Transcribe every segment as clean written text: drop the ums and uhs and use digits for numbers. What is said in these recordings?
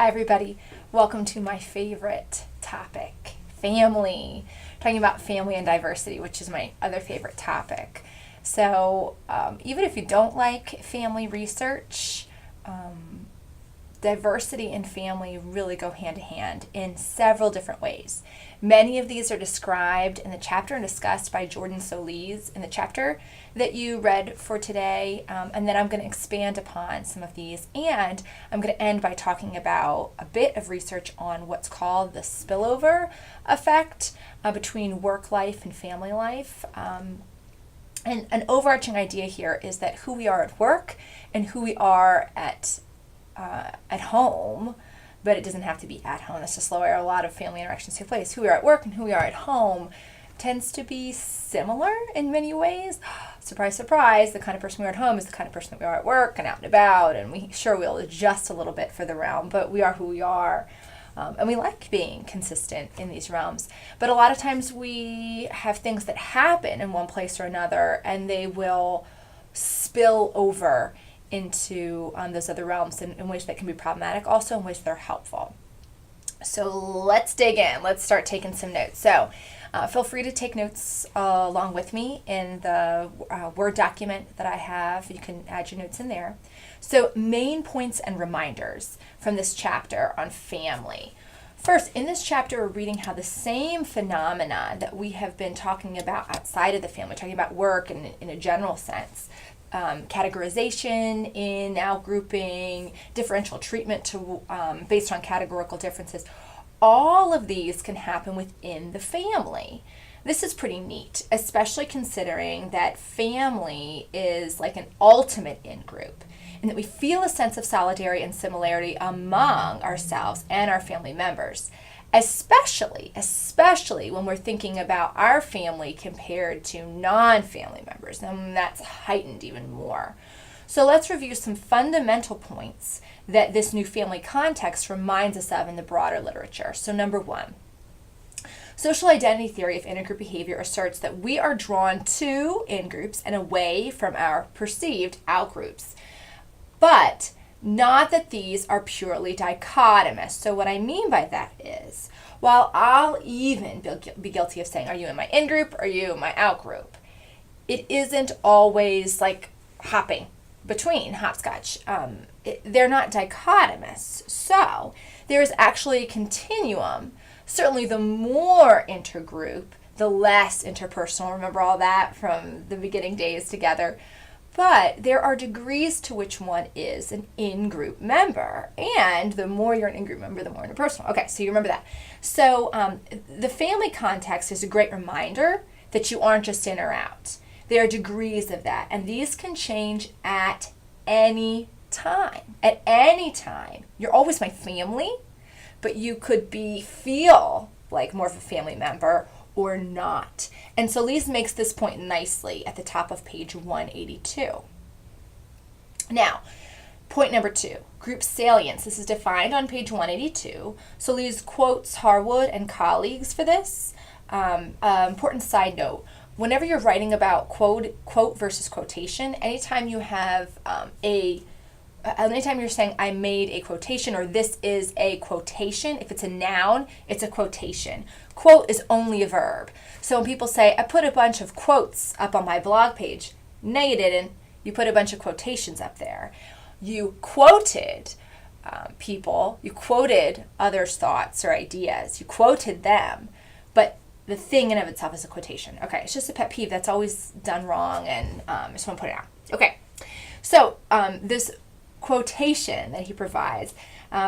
Hi everybody, welcome to my favorite topic, family. Talking about family and diversity, which is my other favorite topic. So even if you don't like family research, diversity and family really go hand to hand in several different ways. Many of these are described in the chapter and discussed by Jordan Solis in the chapter that you read for today, and then I'm going to expand upon some of these, and I'm going to end by talking about a bit of research on what's called the spillover effect between work life and family life. And an overarching idea here is that who we are at work and who we are at home, but it doesn't have to be at home. That's just where a lot of family interactions take place. Who we are at work and who we are at home tends to be similar in many ways. Surprise, surprise, the kind of person we are at home is the kind of person that we are at work and out and about, and we'll adjust a little bit for the realm, but we are who we are. And we like being consistent in these realms. But a lot of times we have things that happen in one place or another, and they will spill over into those other realms in ways that can be problematic, also in ways that are helpful. So let's dig in. Let's start taking some notes. So feel free to take notes along with me in the Word document that I have. You can add your notes in there. So main points and reminders from this chapter on family. First, in this chapter, we're reading how the same phenomena that we have been talking about outside of the family, talking about work in a general sense, categorization, in, out grouping, differential treatment to based on categorical differences. All of these can happen within the family. This is pretty neat, especially considering that family is like an ultimate in-group, and that we feel a sense of solidarity and similarity among ourselves and our family members, especially when we're thinking about our family compared to non-family members, and that's heightened even more. So let's review some fundamental points that this new family context reminds us of in the broader literature. So number one, social identity theory of intergroup behavior asserts that we are drawn to in-groups and away from our perceived out-groups, but not that these are purely dichotomous. So what I mean by that is, while I'll even be guilty of saying, are you in my in-group or are you in my out-group? It isn't always like hopping between, hopscotch. They're not dichotomous. So there is actually a continuum. Certainly the more intergroup, the less interpersonal. Remember all that from the beginning days together. But there are degrees to which one is an in-group member. And the more you're an in-group member, the more interpersonal. Okay, so you remember that. So the family context is a great reminder that you aren't just in or out. There are degrees of that. And these can change at any time. At any time. You're always my family, but you could feel like more of a family member or not. And Solis makes this point nicely at the top of page 182. Now, point number two, group salience. This is defined on page 182. Solis quotes Harwood and colleagues for this. Important side note, whenever you're writing about quote versus quotation, anytime you have anytime you're saying I made a quotation or this is a quotation, if it's a noun, it's a quotation. Quote is only a verb. So when people say, I put a bunch of quotes up on my blog page, no you didn't. You put a bunch of quotations up there. You quoted people, you quoted others' thoughts or ideas, you quoted them, but the thing in of itself is a quotation. Okay, it's just a pet peeve that's always done wrong, and I just want to put it out. Okay, so this quotation that he provides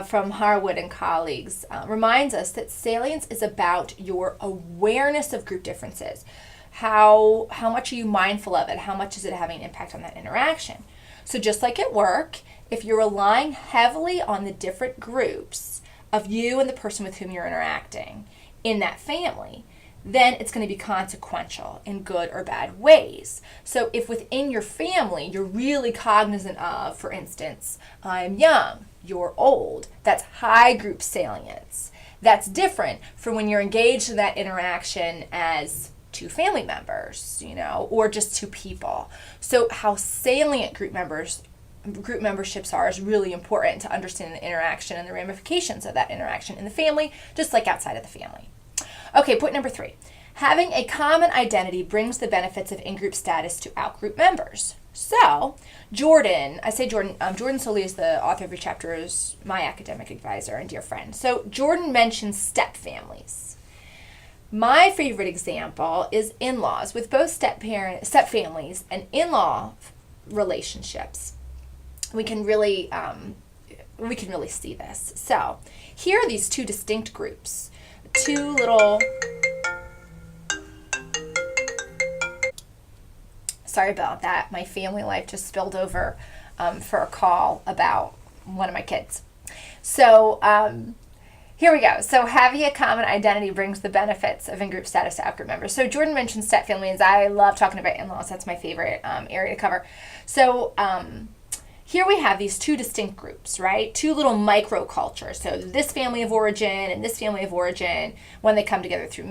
from Harwood and colleagues reminds us that salience is about your awareness of group differences. How much are you mindful of it? How much is it having an impact on that interaction? So just like at work, if you're relying heavily on the different groups of you and the person with whom you're interacting in that family, then it's going to be consequential in good or bad ways. So if within your family you're really cognizant of, for instance, I'm young, you're old, that's high group salience. That's different from when you're engaged in that interaction as two family members, or just two people. So how salient group members group memberships are is really important to understand the interaction and the ramifications of that interaction in the family, just like outside of the family. Okay, point number 3. Having a common identity brings the benefits of in-group status to out-group members. So, Jordan Soley is the author of your chapter, is my academic advisor and dear friend. So, Jordan mentions step families. My favorite example is in-laws, with both step families and in-law relationships. We can really see this. So, here are these two distinct groups. Two little... Sorry about that. My family life just spilled over for a call about one of my kids. So here we go. So having a common identity brings the benefits of in-group status to out-group members. So Jordan mentioned step families. I love talking about in-laws. That's my favorite area to cover. So here we have these two distinct groups, right? Two little microcultures. So this family of origin and this family of origin, when they come together through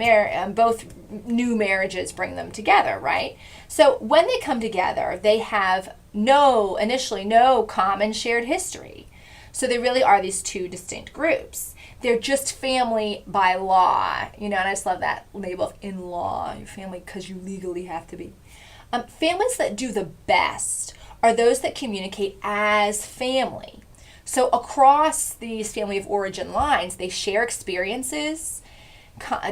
both new marriages bring them together, right? So when they come together, they have initially no common shared history. So they really are these two distinct groups. They're just family by law, and I just love that label of in-law, your family because you legally have to be. Families that do the best are those that communicate as family. So across these family of origin lines, they share experiences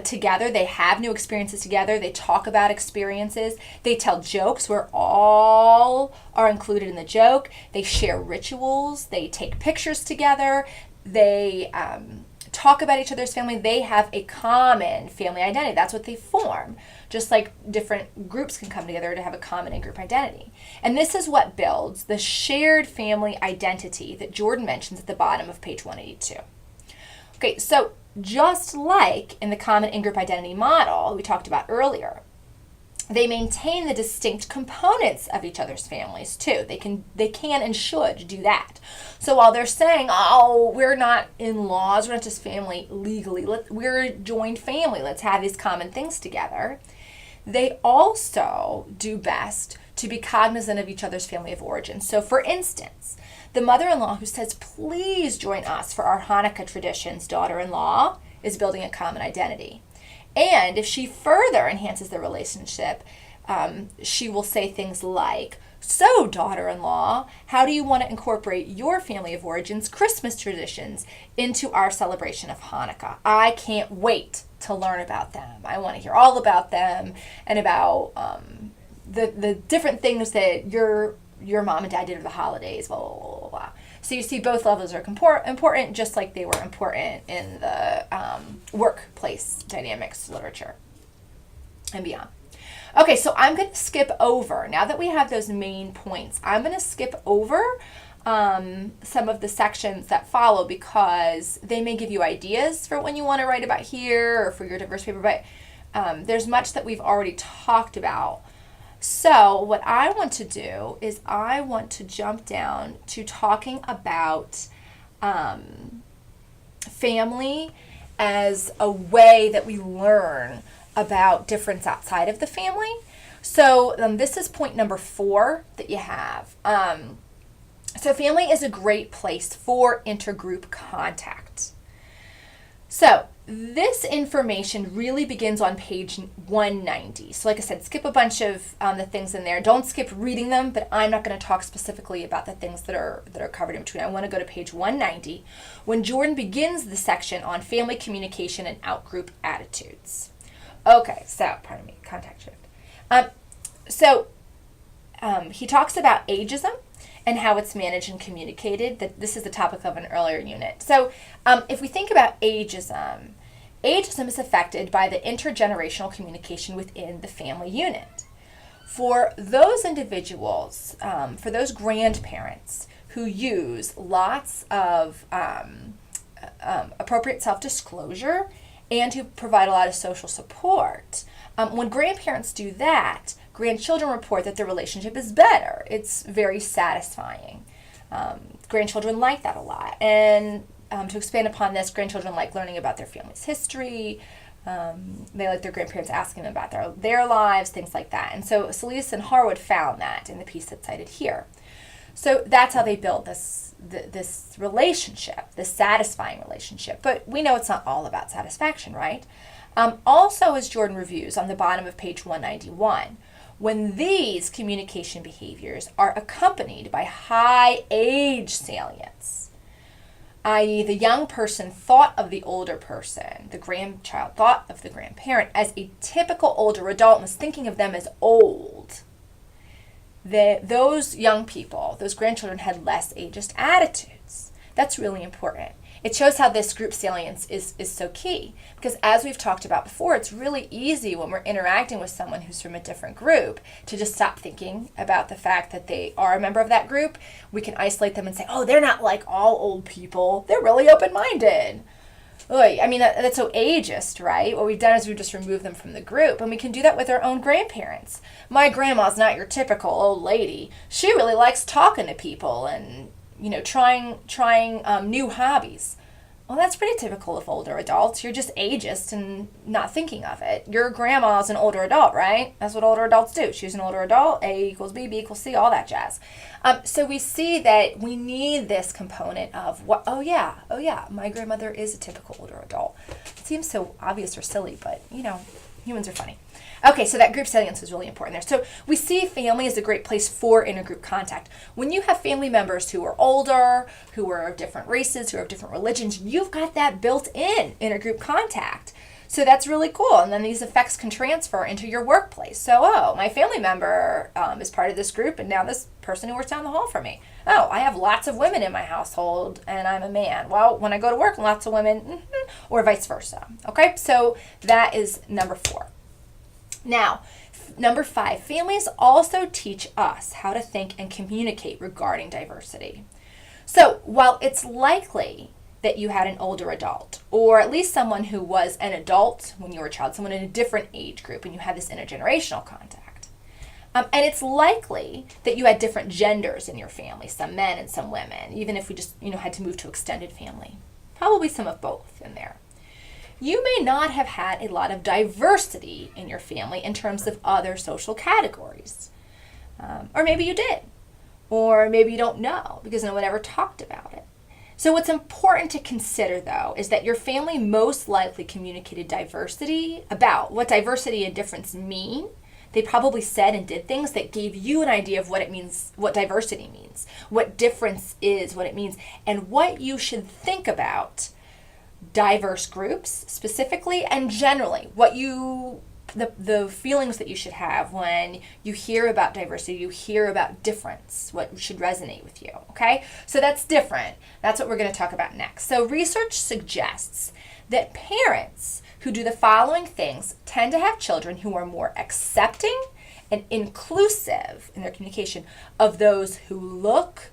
together. They have new experiences together. They talk about experiences. They tell jokes where all are included in the joke. They share rituals. They take pictures together. They talk about each other's family. They have a common family identity. That's what they form. Just like different groups can come together to have a common in-group identity. And this is what builds the shared family identity that Jordan mentions at the bottom of page 182. Okay, so just like in the common in-group identity model we talked about earlier, they maintain the distinct components of each other's families too. They can and should do that. So while they're saying, oh, we're not in-laws, we're not just family legally, we're a joined family, let's have these common things together, they also do best to be cognizant of each other's family of origin. So for instance, the mother-in-law who says, please join us for our Hanukkah traditions, daughter-in-law, is building a common identity. And if she further enhances the relationship, she will say things like, so daughter-in-law, how do you want to incorporate your family of origins Christmas traditions into our celebration of Hanukkah? I can't wait to learn about them. I want to hear all about them and about the different things that your mom and dad did for the holidays, blah, blah, blah, blah, blah. So you see both levels are important, just like they were important in the workplace dynamics literature and beyond. Okay, so I'm going to skip over, now that we have those main points, I'm going to skip over some of the sections that follow because they may give you ideas for when you want to write about here or for your diverse paper, but there's much that we've already talked about. So what I want to do is I want to jump down to talking about family as a way that we learn about difference outside of the family. So this is point number 4 that you have. So family is a great place for intergroup contact. So this information really begins on page 190. So like I said, skip a bunch of the things in there. Don't skip reading them, but I'm not going to talk specifically about the things that are covered in between. I want to go to page 190 when Jordan begins the section on family communication and outgroup attitudes. Okay, so, pardon me, contact shift. He talks about ageism and how it's managed and communicated. That this is the topic of an earlier unit. So if we think about ageism is affected by the intergenerational communication within the family unit. For those individuals, for those grandparents who use lots of appropriate self-disclosure and who provide a lot of social support, when grandparents do that, grandchildren report that their relationship is better. It's very satisfying. Grandchildren like that a lot. And to expand upon this, grandchildren like learning about their family's history. They like their grandparents asking them about their lives, things like that. And so Solis and Harwood found that in the piece that's cited here. So that's how they build this relationship, this satisfying relationship. But we know it's not all about satisfaction, right? Also, as Jordan reviews on the bottom of page 191, when these communication behaviors are accompanied by high age salience, i.e. the young person thought of the older person, the grandchild thought of the grandparent as a typical older adult and was thinking of them as old, those young people, those grandchildren had less ageist attitudes. That's really important. It shows how this group salience is so key, because as we've talked about before, it's really easy when we're interacting with someone who's from a different group to just stop thinking about the fact that they are a member of that group. We can isolate them and say, oh, they're not like all old people. They're really open-minded. I mean, that's so ageist, right? What we've done is we've just removed them from the group, and we can do that with our own grandparents. My grandma's not your typical old lady. She really likes talking to people and trying new hobbies. Well, that's pretty typical of older adults. You're just ageist and not thinking of it. Your grandma's an older adult, right? That's what older adults do. She's an older adult. A equals B, B equals C, all that jazz. So we see that we need this component of what, oh yeah, my grandmother is a typical older adult. It seems so obvious or silly, but humans are funny. Okay, so that group salience is really important there. So we see family as a great place for intergroup contact. When you have family members who are older, who are of different races, who are of different religions, you've got that built-in intergroup contact. So that's really cool. And then these effects can transfer into your workplace. So, my family member is part of this group, and now this person who works down the hall from me. Oh, I have lots of women in my household, and I'm a man. Well, when I go to work, lots of women, or vice versa. Okay, so that is number 4. Now, number 5, families also teach us how to think and communicate regarding diversity. So while it's likely that you had an older adult, or at least someone who was an adult when you were a child, someone in a different age group, and you had this intergenerational contact, and it's likely that you had different genders in your family, some men and some women, even if we just had to move to extended family, probably some of both in there. You may not have had a lot of diversity in your family in terms of other social categories. Or maybe you did. Or maybe you don't know because no one ever talked about it. So what's important to consider, though, is that your family most likely communicated diversity about what diversity and difference mean. They probably said and did things that gave you an idea of what it means, what diversity means, what difference is, what it means, and what you should think about diverse groups specifically and generally, what the feelings that you should have when you hear about diversity, you hear about difference, what should resonate with you, okay? So that's different. That's what we're going to talk about next. So research suggests that parents who do the following things tend to have children who are more accepting and inclusive in their communication of those who look,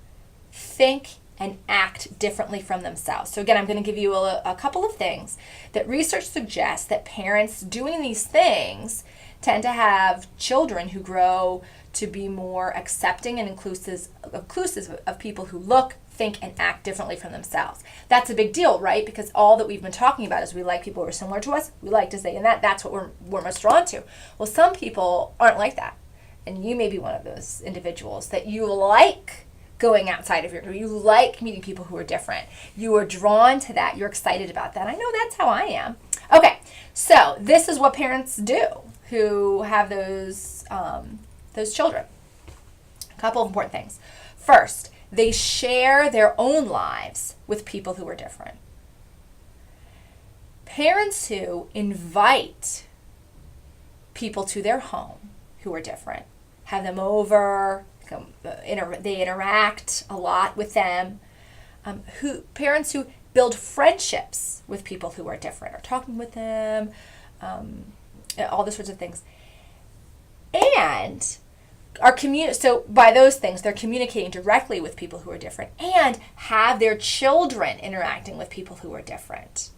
think, and act differently from themselves. So again, I'm going to give you a couple of things that research suggests that parents doing these things tend to have children who grow to be more accepting and inclusive of people who look, think, and act differently from themselves. That's a big deal, right? Because all that we've been talking about is we like people who are similar to us. We like to say, and that's what we're most drawn to. Well, some people aren't like that. And you may be one of those individuals that you like going outside of your group. You like meeting people who are different. You are drawn to that. You're excited about that. I know that's how I am. Okay, so this is what parents do who have those children. A couple of important things. First, they share their own lives with people who are different. Parents who invite people to their home who are different, have them over, they interact a lot with them. Parents who build friendships with people who are different, are talking with them, all those sorts of things, and so by those things they're communicating directly with people who are different and have their children interacting with people who are different.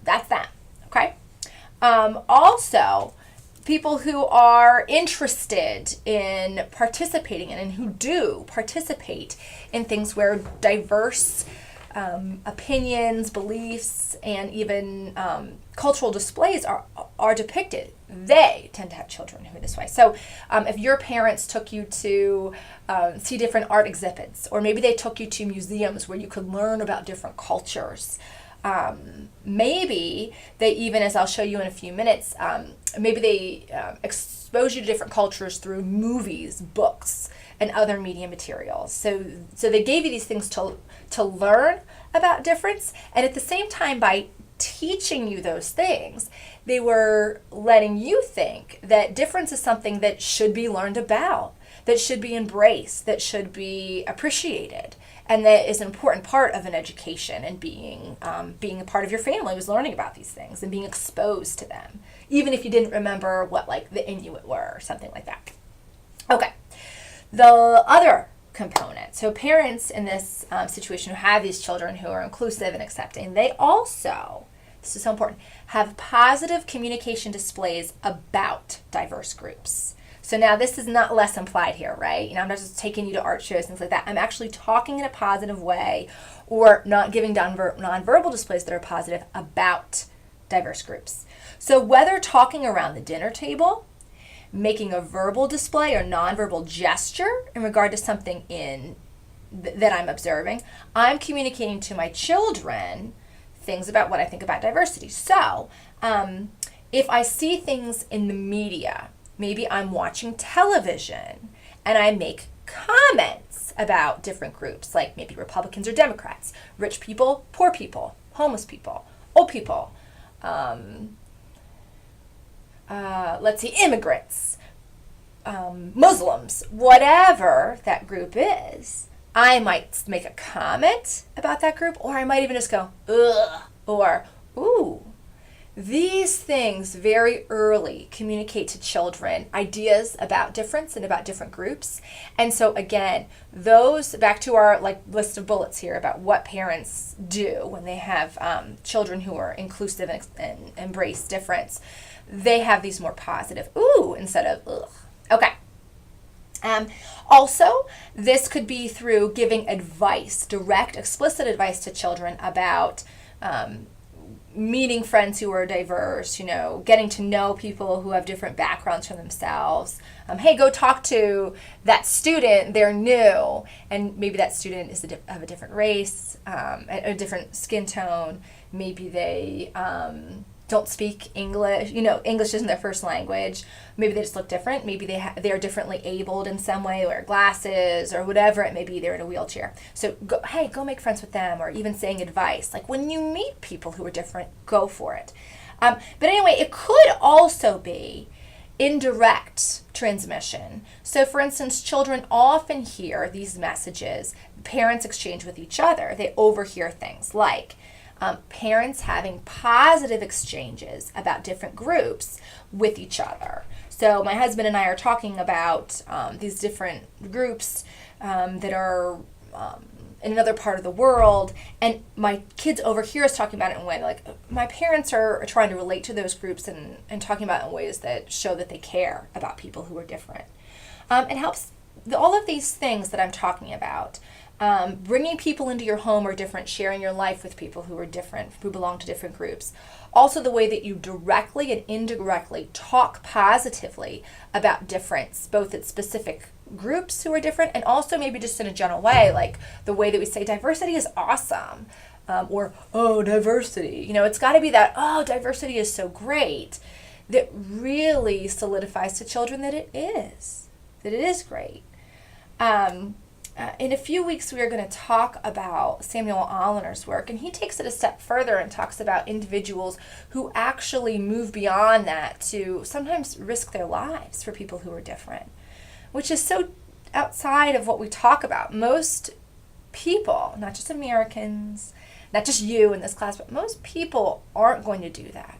That's that. Okay. Also, people who are interested in participating in and who do participate in things where diverse opinions, beliefs, and even cultural displays are depicted. They tend to have children who are this way. So if your parents took you to see different art exhibits, or maybe they took you to museums where you could learn about different cultures, maybe they even, as I'll show you in a few minutes, maybe they expose you to different cultures through movies, books, and other media materials. So they gave you these things to learn about difference, and at the same time, by teaching you those things, they were letting you think that difference is something that should be learned about, that should be embraced, that should be appreciated, and that is an important part of an education, and being a part of your family was learning about these things and being exposed to them, even if you didn't remember what like the Inuit were or something like that. Okay, the other component. So parents in this situation who have these children who are inclusive and accepting, they also, this is so important, have positive communication displays about diverse groups. So now this is not less implied here, right? I'm not just taking you to art shows, things like that. I'm actually talking in a positive way, or not giving nonverbal displays that are positive about diverse groups. So whether talking around the dinner table, making a verbal display or nonverbal gesture in regard to something that I'm observing, I'm communicating to my children things about what I think about diversity. So if I see things in the media, maybe I'm watching television and I make comments about different groups, like maybe Republicans or Democrats, rich people, poor people, homeless people, old people, immigrants, Muslims, whatever that group is, I might make a comment about that group, or I might even just go, ugh, or, ooh. These things very early communicate to children ideas about difference and about different groups. And so again, those, back to our list of bullets here about what parents do when they have children who are inclusive and embrace difference, they have these more positive ooh instead of ugh. Okay. Also, this could be through giving advice, direct, explicit advice to children about meeting friends who are diverse, getting to know people who have different backgrounds from themselves. Hey, go talk to that student, they're new, and maybe that student is of a different race, a different skin tone. Maybe they don't speak English. English isn't their first language. Maybe they just look different. Maybe they are differently abled in some way, wear glasses or whatever it may be. They're in a wheelchair. So go make friends with them, or even saying advice. Like when you meet people who are different, go for it. But anyway, it could also be indirect transmission. So for instance, children often hear these messages parents exchange with each other. They overhear things like, parents having positive exchanges about different groups with each other. So my husband and I are talking about these different groups that are in another part of the world, and my kids overhear us talking about it in a way like my parents are trying to relate to those groups and talking about it in ways that show that they care about people who are different. It helps, all of these things that I'm talking about, bringing people into your home are different, sharing your life with people who are different, who belong to different groups. Also the way that you directly and indirectly talk positively about difference, both at specific groups who are different and also maybe just in a general way, like the way that we say diversity is awesome, or, oh, diversity. It's got to be that, oh, diversity is so great, that really solidifies to children that it is great. In a few weeks, we are going to talk about Samuel Olliner's work, and he takes it a step further and talks about individuals who actually move beyond that to sometimes risk their lives for people who are different, which is so outside of what we talk about. Most people, not just Americans, not just you in this class, but most people aren't going to do that.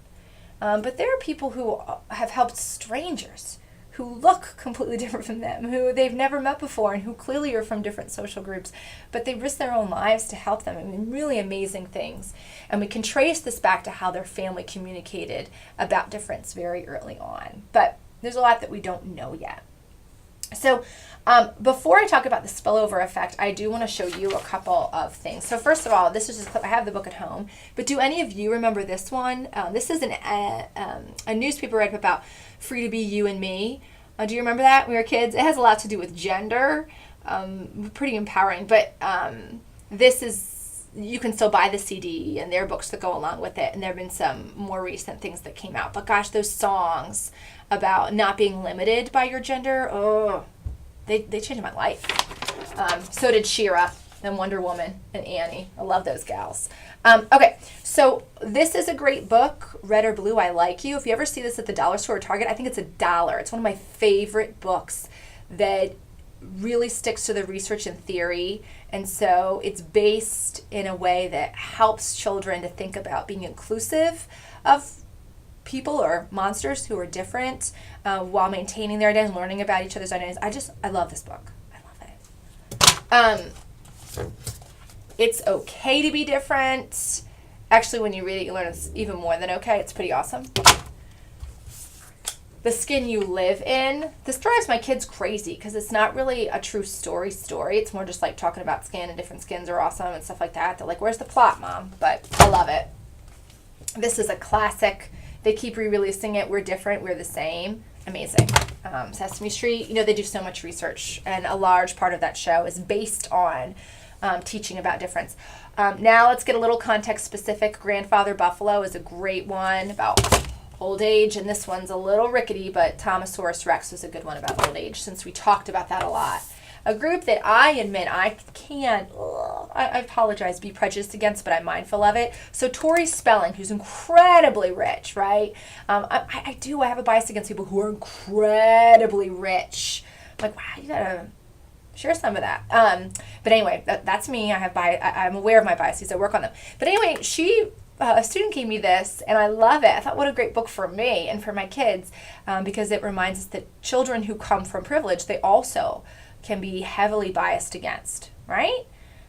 But there are people who have helped strangers who look completely different from them, who they've never met before, and who clearly are from different social groups, but they risk their own lives to help them. I mean, really amazing things. And we can trace this back to how their family communicated about difference very early on. But there's a lot that we don't know yet. So before I talk about the spillover effect, I do want to show you a couple of things. So first of all, this is just, I have the book at home, but do any of you remember this one? This is a newspaper I read about Free to Be You and Me. Do you remember that when we were kids? It has a lot to do with gender, pretty empowering, but this is, you can still buy the CD and there are books that go along with it, and there have been some more recent things that came out. But gosh, those songs about not being limited by your gender, oh, they changed my life. So did Shira and Wonder Woman and Annie. I love those gals. Okay, so this is a great book, Red or Blue, I Like You. If you ever see this at the dollar store or Target, I think it's $1. It's one of my favorite books that really sticks to the research and theory. And so it's based in a way that helps children to think about being inclusive of people or monsters who are different while maintaining their identities, learning about each other's identities. I love this book. I love it. It's okay to be different. Actually, when you read it, you learn it's even more than okay. It's pretty awesome. The Skin You Live In. This drives my kids crazy because it's not really a true story. It's more just like talking about skin and different skins are awesome and stuff like that. They're like, where's the plot, Mom? But I love it. This is a classic. They keep re-releasing it. We're different. We're the same. Amazing. Sesame Street. You know, they do so much research, and a large part of that show is based on teaching about difference. Now let's get a little context specific. Grandfather Buffalo is a great one about old age, and this one's a little rickety, but Thomasaurus Rex is a good one about old age, since we talked about that a lot. A group that I admit I can't, I apologize, be prejudiced against, but I'm mindful of it. So Tori Spelling, who's incredibly rich, right? I have a bias against people who are incredibly rich. I'm like, wow, you gotta share some of that. But anyway, that's me. I'm aware of my biases. I work on them. But anyway, a student gave me this, and I love it. I thought, what a great book for me and for my kids, because it reminds us that children who come from privilege, they also can be heavily biased against, right?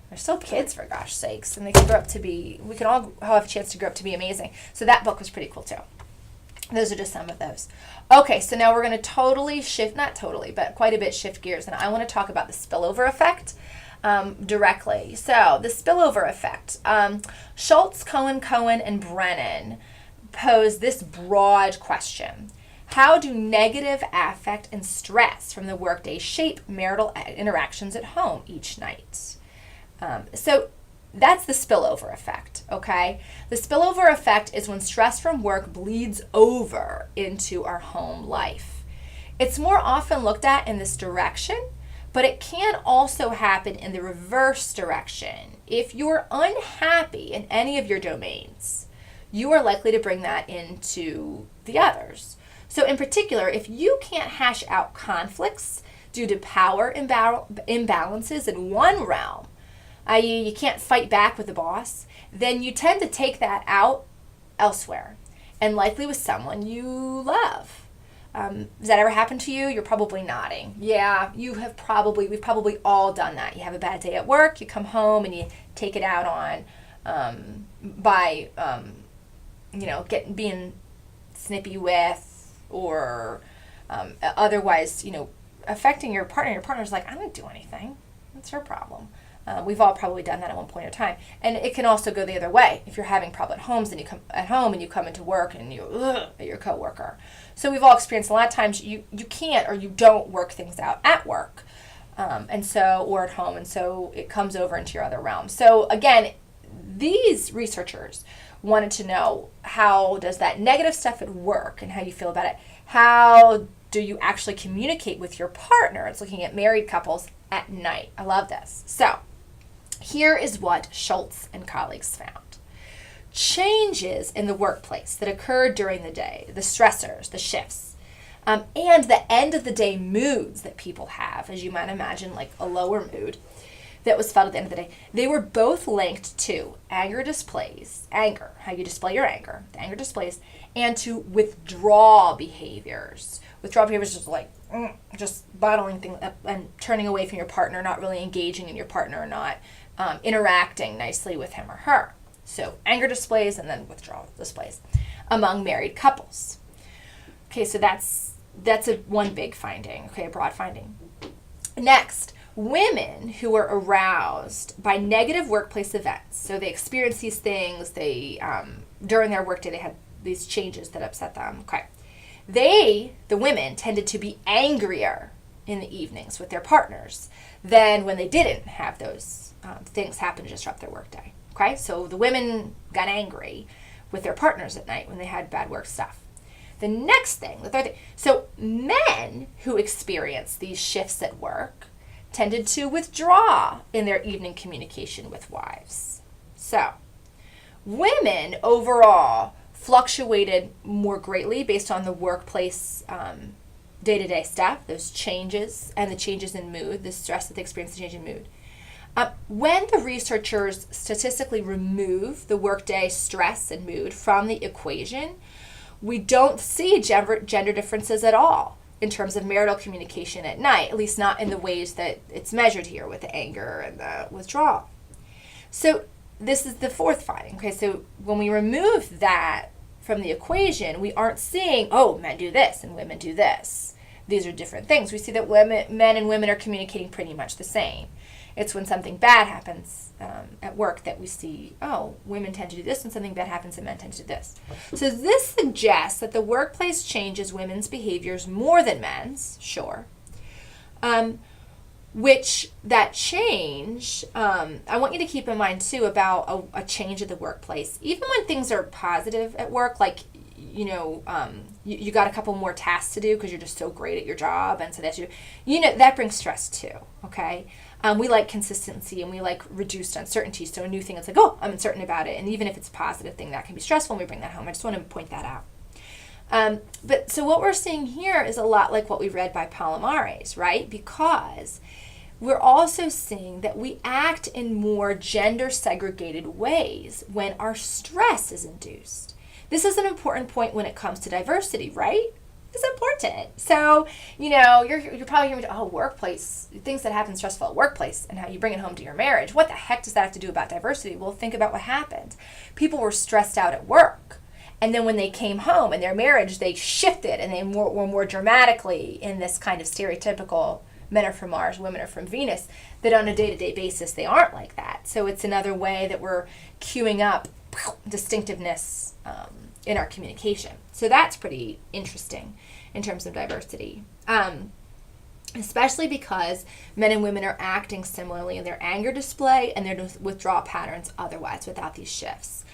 They're still kids, for gosh sakes, and they can grow up to be, we can all have a chance to grow up to be amazing. So that book was pretty cool too. Those are just some of those. Okay, so now we're going to totally shift, not totally, but quite a bit shift gears, and I want to talk about the spillover effect directly. So the spillover effect. Schultz, Cohen, and Brennan pose this broad question. How do negative affect and stress from the workday shape marital interactions at home each night? So that's the spillover effect, okay? The spillover effect is when stress from work bleeds over into our home life. It's more often looked at in this direction, but it can also happen in the reverse direction. If you're unhappy in any of your domains, you are likely to bring that into the others. So in particular, if you can't hash out conflicts due to power imbalances in one realm, i.e. you can't fight back with the boss, then you tend to take that out elsewhere, and likely with someone you love. Has that ever happened to you? You're probably nodding. Yeah, we've probably all done that. You have a bad day at work, you come home and you take it out on being snippy with, or otherwise, affecting your partner. Your partner's like, I didn't do anything. That's her problem. We've all probably done that at one point in time. And it can also go the other way. If you're having problem at home and you come into work and you're at your coworker. So we've all experienced a lot of times you can't or you don't work things out at work, or at home, and so it comes over into your other realm. So again, these researchers wanted to know, how does that negative stuff at work and how you feel about it, how do you actually communicate with your partner? It's looking at married couples at night. I love this. So here is what Schultz and colleagues found. Changes in the workplace that occurred during the day, the stressors, the shifts, and the end of the day moods that people have, as you might imagine, like a lower mood that was felt at the end of the day, they were both linked to anger, how you display your anger, the anger displays, and to withdrawal behaviors. Withdrawal behaviors is like just bottling things up and turning away from your partner, not really engaging in your partner, or not interacting nicely with him or her. So anger displays and then withdrawal displays among married couples. Okay, so that's one big finding, okay, a broad finding. Next, women who are aroused by negative workplace events. So they experience these things. During their workday, they had these changes that upset them. Okay. The women, tended to be angrier in the evenings with their partners than when they didn't have those things happen to disrupt their workday. Okay. So the women got angry with their partners at night when they had bad work stuff. The next thing, the third thing, so men who experience these shifts at work tended to withdraw in their evening communication with wives. So women overall fluctuated more greatly based on the workplace day-to-day stuff, those changes and the changes in mood, the stress that they experience, the change in mood. When the researchers statistically remove the workday stress and mood from the equation, we don't see gender differences at all in terms of marital communication at night, at least not in the ways that it's measured here with the anger and the withdrawal. So this is the fourth finding. Okay, so when we remove that from the equation, we aren't seeing, oh, men do this and women do this. These are different things. We see that men and women are communicating pretty much the same. It's when something bad happens at work that we see, oh, women tend to do this, and something bad happens and men tend to do this. So this suggests that the workplace changes women's behaviors more than men's, sure. Which that change, I want you to keep in mind too about a change at the workplace. Even when things are positive at work, like, you got a couple more tasks to do because you're just so great at your job, and so that brings stress too, okay? We like consistency and we like reduced uncertainty. So a new thing, it's like, oh, I'm uncertain about it. And even if it's a positive thing, that can be stressful, and we bring that home. I just want to point that out. But so what we're seeing here is a lot like what we read by Palomares, right? Because we're also seeing that we act in more gender segregated ways when our stress is induced. This is an important point when it comes to diversity, right? It's important. So, you're probably hearing, oh, workplace, things that happen stressful at workplace and how you bring it home to your marriage. What the heck does that have to do about diversity? Well, think about what happened. People were stressed out at work. And then when they came home in their marriage, they shifted and they were more dramatically in this kind of stereotypical men are from Mars, women are from Venus, that on a day-to-day basis, they aren't like that. So it's another way that we're queuing up distinctiveness in our communication. So that's pretty interesting in terms of diversity. Especially because men and women are acting similarly in their anger display and their withdrawal patterns otherwise without these shifts.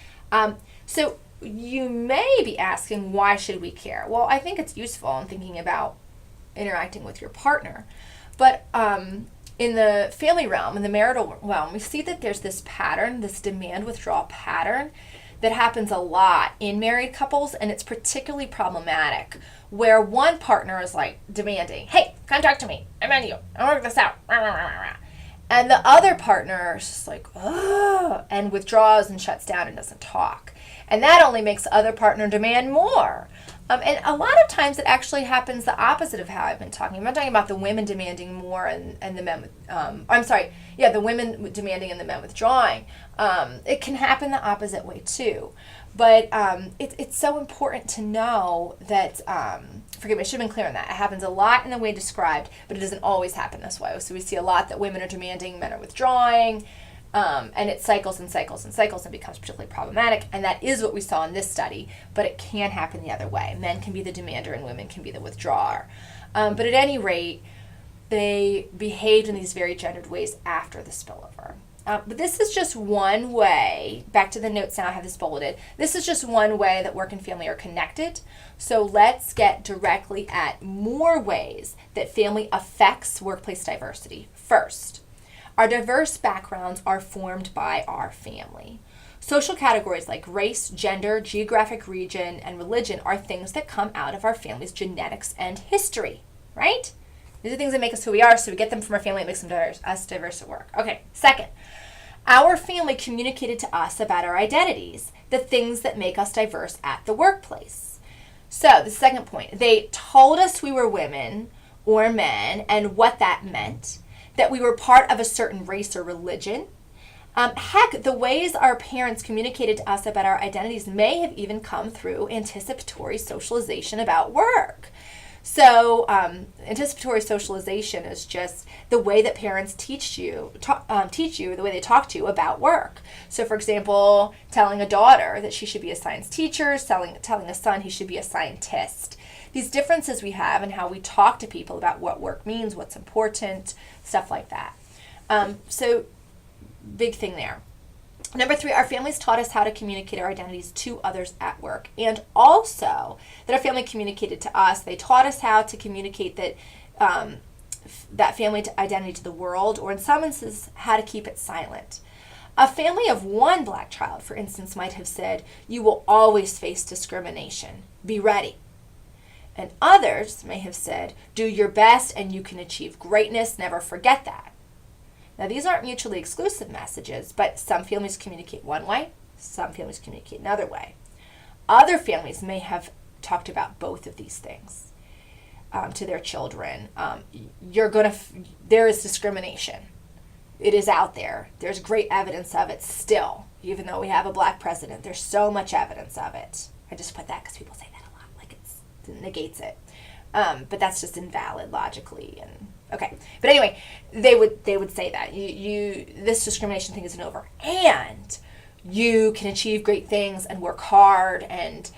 So you may be asking, why should we care? Well, I think it's useful in thinking about interacting with your partner. But in the family realm, in the marital realm, we see that there's this pattern, this demand withdrawal pattern that happens a lot in married couples, and it's particularly problematic where one partner is like demanding, hey, come talk to me, I'm on you, I'll work this out, and the other partner is just like, oh, and withdraws and shuts down and doesn't talk. And that only makes the other partner demand more. And a lot of times it actually happens the opposite of how I've been talking. I'm not talking about the women demanding more and the men, the women demanding and the men withdrawing. It can happen the opposite way too. But it's so important to know that, forgive me, I should have been clear on that. It happens a lot in the way described, but it doesn't always happen this way. So we see a lot that women are demanding, men are withdrawing. And it cycles and cycles and cycles and becomes particularly problematic. And that is what we saw in this study, but it can happen the other way. Men can be the demander and women can be the withdrawer. But at any rate, they behaved in these very gendered ways after the spillover. But this is just one way, back to the notes now, I have this bulleted. This is just one way that work and family are connected. So let's get directly at more ways that family affects workplace diversity. First, our diverse backgrounds are formed by our family. Social categories like race, gender, geographic region, and religion are things that come out of our family's genetics and history, right? These are things that make us who we are, so we get them from our family. It makes us diverse at work. Okay, second, our family communicated to us about our identities, the things that make us diverse at the workplace. So the second point, they told us we were women or men and what that meant, that we were part of a certain race or religion. Heck, the ways our parents communicated to us about our identities may have even come through anticipatory socialization about work. So anticipatory socialization is just the way that parents teach you, the way they talk to you about work. So for example, telling a daughter that she should be a science teacher, telling a son he should be a scientist. These differences we have in how we talk to people about what work means, what's important, stuff like that. So big thing there. Number 3, our families taught us how to communicate our identities to others at work, and also that our family communicated to us. They taught us how to communicate that family identity to the world, or in some instances, how to keep it silent. A family of one black child, for instance, might have said, "You will always face discrimination. Be ready." And others may have said, "Do your best and you can achieve greatness. Never forget that." Now, these aren't mutually exclusive messages, but some families communicate one way, some families communicate another way. Other families may have talked about both of these things to their children. There is discrimination. It is out there. There's great evidence of it still, even though we have a black president. There's so much evidence of it. I just put that because people say that a lot, like it negates it. But that's just invalid logically. And okay, but anyway, they would say that this discrimination thing isn't over, and you can achieve great things and work hard, and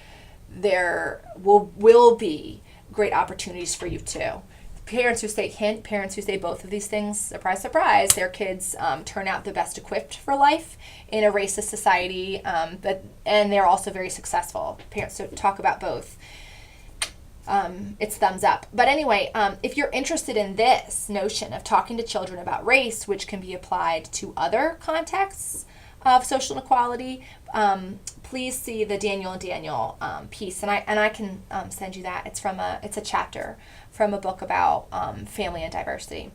there will be great opportunities for you too. Parents who say both of these things, surprise, surprise, their kids turn out the best equipped for life in a racist society, and they're also very successful. Parents who talk about both. It's thumbs up. But anyway, if you're interested in this notion of talking to children about race, which can be applied to other contexts of social inequality, please see the Daniel and Daniel piece, and I can send you that. It's a chapter from a book about family and diversity.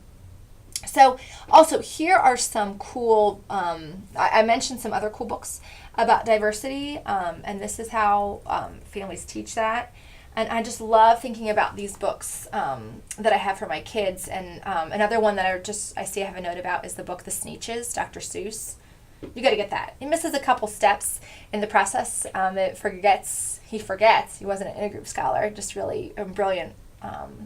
So also here are some cool, I mentioned some other cool books about diversity, and this is how families teach that. And I just love thinking about these books that I have for my kids. And another one that I see I have a note about is the book The Sneetches, Dr. Seuss. You got to get that. He misses a couple steps in the process. He forgets. He wasn't an intergroup scholar, just really a brilliant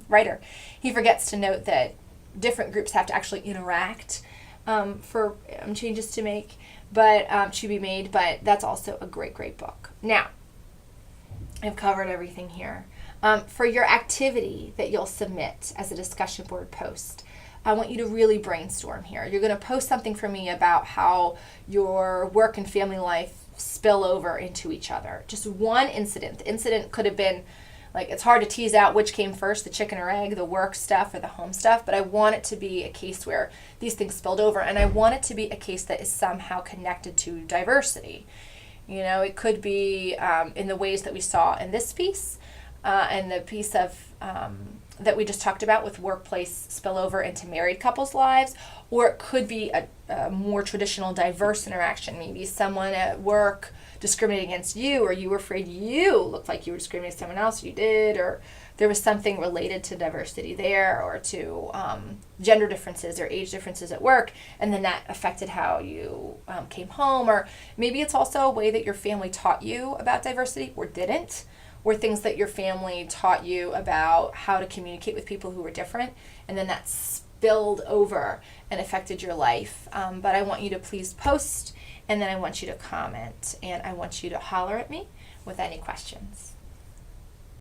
writer. He forgets to note that different groups have to actually interact for changes to be made. But that's also a great, great book. Now, I've covered everything here. For your activity that you'll submit as a discussion board post, I want you to really brainstorm here. You're going to post something for me about how your work and family life spill over into each other. Just one incident. The incident could have been, like, it's hard to tease out which came first, the chicken or egg, the work stuff or the home stuff, but I want it to be a case where these things spilled over, and I want it to be a case that is somehow connected to diversity. You know, it could be in the ways that we saw in this piece, and the piece of that we just talked about with workplace spillover into married couples' lives, or it could be a more traditional diverse interaction. Maybe someone at work discriminated against you, or you were afraid you looked like you were discriminating against someone else, you did, or there was something related to diversity there, or to gender differences or age differences at work, and then that affected how you came home. Or maybe it's also a way that your family taught you about diversity or didn't, or things that your family taught you about how to communicate with people who were different, and then that spilled over and affected your life. But I want you to please post, and then I want you to comment, and I want you to holler at me with any questions.